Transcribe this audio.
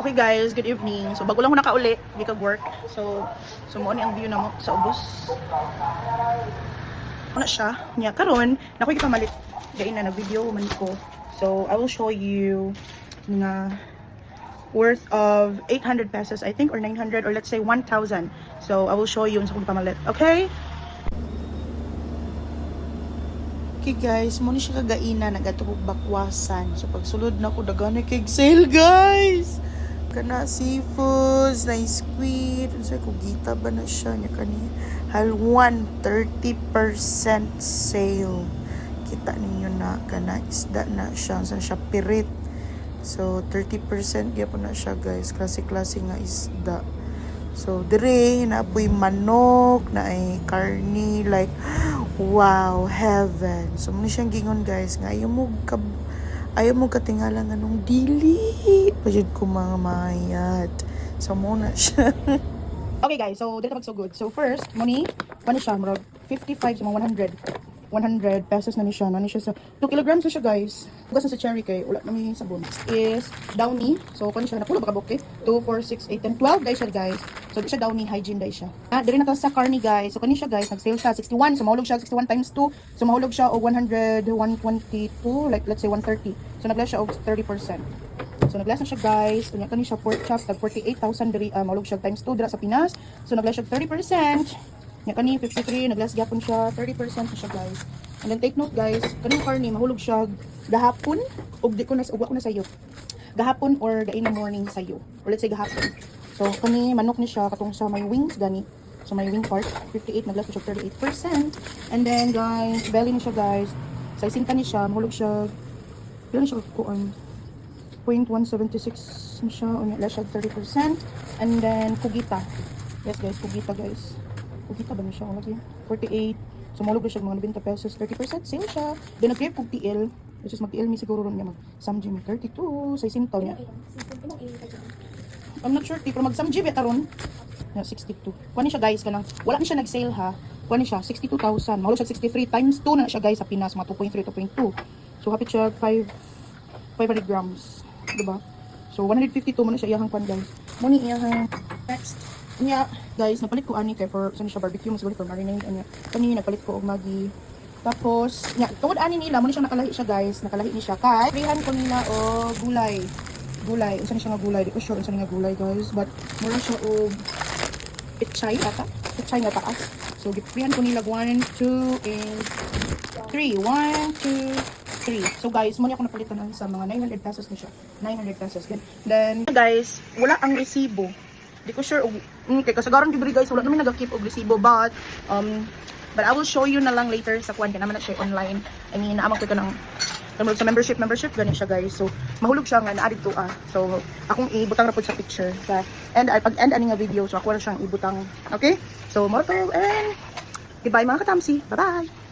Okay guys, good evening. So bago lang ko nakauli, di kag-work. So mo ni ang view na mo sa ubos. Ano siya? Nya karon, nakoy pamalit. Gain na nag-video man ko. So I will show you nga worth of 800 pesos I think, or 900, or let's say 1,000. So I will show you unsa kung pamalit. Okay? Okay guys, mo ni siya kagaina nagatubog bakwasan. So pagsulod na ko daghan kay sale guys. Kana seafoods, na squid, unsa ko gita ba na siya nya kani hal 130% sale. Kita ninyo na kana isda na siya, unsa siya pirit. So 30% gyapon na siya guys, klase-klase nga isda. So dire naapoy manok, na ay karni, like wow, heaven. So muna siyang gingon guys nga ayaw mo katingala nga nung dili pajud ko mga mayat. So muna siya. Okay guys, so dito mag so good. So first money ano siya murag 55 sa mga 100 pesos na ni siya. Nani siya sa 2 kilograms na siya guys. Bugas na sa cherry kay wala na may sabon. Is downy. So kani siya napulo baka buke. 2 4 6 8 10 12 guys siya guys. So di siya downy, hygiene guys siya. Diri na ta sa carne guys. So kani siya guys, nag-sale siya 61. So mahulog siya 61 times 2. So mahulog siya og 100 122, like let's say 130. So naglas siya og 30%. So naglas na siya guys. Kunya kani siya pork chop tag 48,000 diri mahulog siya times 2 dira sa Pinas. So naglas siya 30%. Nya kani 53 naglas gyapon siya 30% na siya guys. And then take note guys, kaning karni mahulog siya gahapon ug di ko na ug na sayo. Gahapon or gain na morning sayo. Or let's say gahapon. So kani manok ni siya katong sa may wings gani. So may wing part 58 naglas siya 38%. And then guys, belly ni siya guys. Sa isinta ni siya mahulog siya pila siya kuan 0.176 ni siya unya la siya 30%. And then kugita. Yes guys, kugita guys. Kugita ba niya siya? 48. So, mahulog na siya mga 90 pesos. 30% sale siya. Then, nag-crave kong TL. Which is mag-TL mi siguro ron niya. Mag-samji mi 32. Sa isintaw niya. I'm not sure. Pero mag-samji beta ron. 62. Kuha siya guys. Kanang, wala ni siya nag-sale ha. Kuha siya 62,000. Mahulog siya 63 times 2 na siya guys sa Pinas. Mga 2.3, 2.2. So, hapit siya 500 grams. Diba? So, 152 mo na siya iyahang pan guys. Muni iyahang next. Nya guys, napalit ko ani kay for saan siya barbecue mo siguro for marinade anya. Kani nagpalit ko og Maggi. Tapos nya tungod ani nila mo ni siya nakalahi siya guys, nakalahi ni siya kay prihan ko nila og gulay. Gulay, unsa ni siya nga gulay? Di ko sure unsa ni nga gulay guys, but mura siya og pechay ata. Pechay nga taas. So giprihan ko nila 1 2 and 3. 1 2 3. So guys, mo ni ako napalitan sa mga 900 pesos ni siya. 900 pesos din. Then guys, wala ang resibo. Di ko sure kay kasagaran gyud guys wala naman nag-keep og resibo, but I will show you na lang later sa kwan kay naman na siya online. I mean naamang ko kanang sa membership gani siya guys. So mahulog siya nga naa dito So akong ibutang ra pud sa picture sa pag end ani nga video, so ako ra siyang ibutang. Okay? So mo to, and goodbye mga katamsi. Bye-bye.